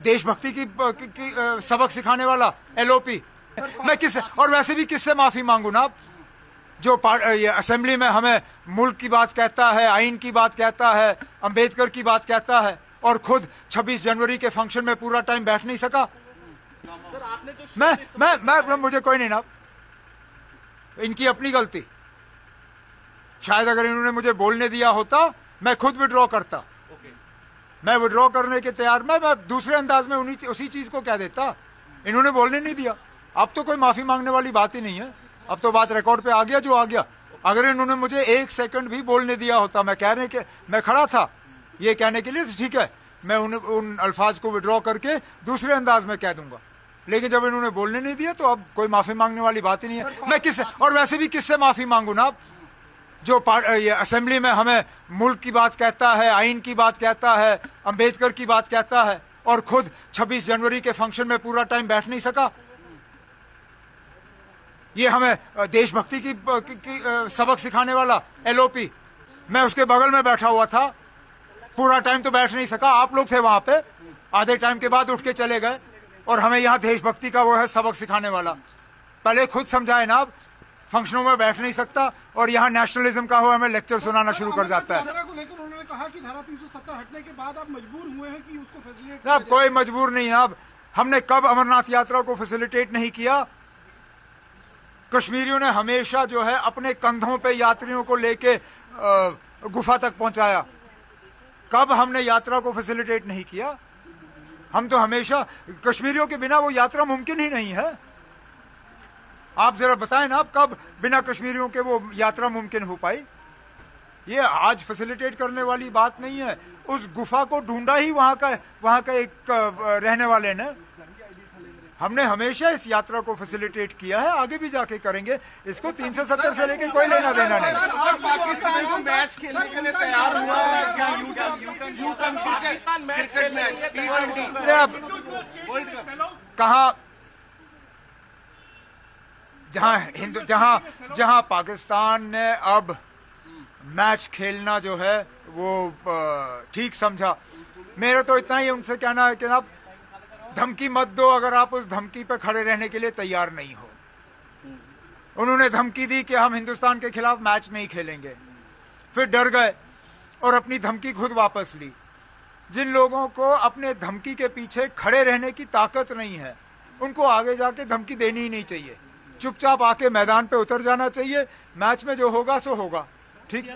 देशभक्ति की सबक सिखाने वाला एलओपी। मैं किससे, और वैसे भी किससे माफी मांगू ना, जो ये असेंबली में हमें मुल्क की बात कहता है, आइन की बात कहता है, अंबेडकर की बात कहता है, और खुद 26 जनवरी के फंक्शन में पूरा टाइम बैठ नहीं सका। सर, आपने जो मुझे कोई नहीं ना, इनकी अपनी गलती। शायद अगर इन्होंने मुझे बोलने दिया होता मैं खुद विड्रॉ करता। मैं विड्रॉ करने के तैयार, मैं दूसरे अंदाज में उसी चीज को कह देता। इन्होंने बोलने नहीं दिया। अब तो कोई माफी मांगने वाली बात ही नहीं है, अब तो बात रिकॉर्ड पे आ गया जो आ गया। अगर इन्होंने मुझे एक सेकंड भी बोलने दिया होता, मैं खड़ा था ये कहने के लिए, तो ठीक है, मैं उन अल्फाज को विड्रॉ करके दूसरे अंदाज में कह दूंगा। लेकिन जब इन्होंने बोलने नहीं दिया तो अब कोई माफी मांगने वाली बात ही नहीं है। मैं किससे, और वैसे भी किससे माफी मांगू ना, जो ये असेंबली में हमें मुल्क की बात कहता है, आइन की बात कहता है, अंबेडकर की बात कहता है, और खुद 26 जनवरी के फंक्शन में पूरा टाइम बैठ नहीं सका। ये हमें देशभक्ति की सबक सिखाने वाला एलओपी। मैं उसके बगल में बैठा हुआ था, पूरा टाइम तो बैठ नहीं सका। आप लोग थे वहां पे, आधे टाइम के बाद उठ के चले गए, और हमें यहाँ देशभक्ति का वो है सबक सिखाने वाला। पहले खुद समझाए ना, आप फंक्शनों में बैठ नहीं सकता और यहाँ नेशनलिज्म का हो हमें लेक्चर सुनाना शुरू कर जाता है। उन्होंने कहा कि धारा 370 हटने के बाद आप मजबूर हुए हैं कि उसको फैसिलिटेट। अब कोई मजबूर नहीं है। अब हमने कब अमरनाथ यात्रा को फैसिलिटेट नहीं किया? कश्मीरियों ने हमेशा जो है अपने कंधों पे यात्रियों को लेके गुफा तक पहुंचाया। कब हमने यात्रा को फैसिलिटेट नहीं किया? हम तो हमेशा, कश्मीरियों के बिना वो यात्रा मुमकिन ही नहीं है। आप जरा बताएं ना, आप कब बिना कश्मीरियों के वो यात्रा मुमकिन हो पाई? ये आज फैसिलिटेट करने वाली बात नहीं है। उस गुफा को ढूंढा ही वहां का एक रहने वाले ने। हमने हमेशा इस यात्रा को फैसिलिटेट किया है, आगे भी जाके करेंगे। इसको 370 से लेके कोई लेना देना नहीं। पाकिस्तान को मैच खेलने के लिए तैयार हुआ है क्या? पाकिस्तान मैच खेलने के लिए तैयार हुआ। कहा जहां पाकिस्तान ने अब मैच खेलना जो है वो ठीक समझा। मेरा तो इतना ही उनसे कहना है कि आप धमकी मत दो अगर आप उस धमकी पे खड़े रहने के लिए तैयार नहीं हो। उन्होंने धमकी दी कि हम हिंदुस्तान के खिलाफ मैच नहीं खेलेंगे, फिर डर गए और अपनी धमकी खुद वापस ली। जिन लोगों को अपने धमकी के पीछे खड़े रहने की ताकत नहीं है, उनको आगे जाके धमकी देनी ही नहीं चाहिए। चुपचाप आके मैदान पे उतर जाना चाहिए। मैच में जो होगा सो होगा। ठीक।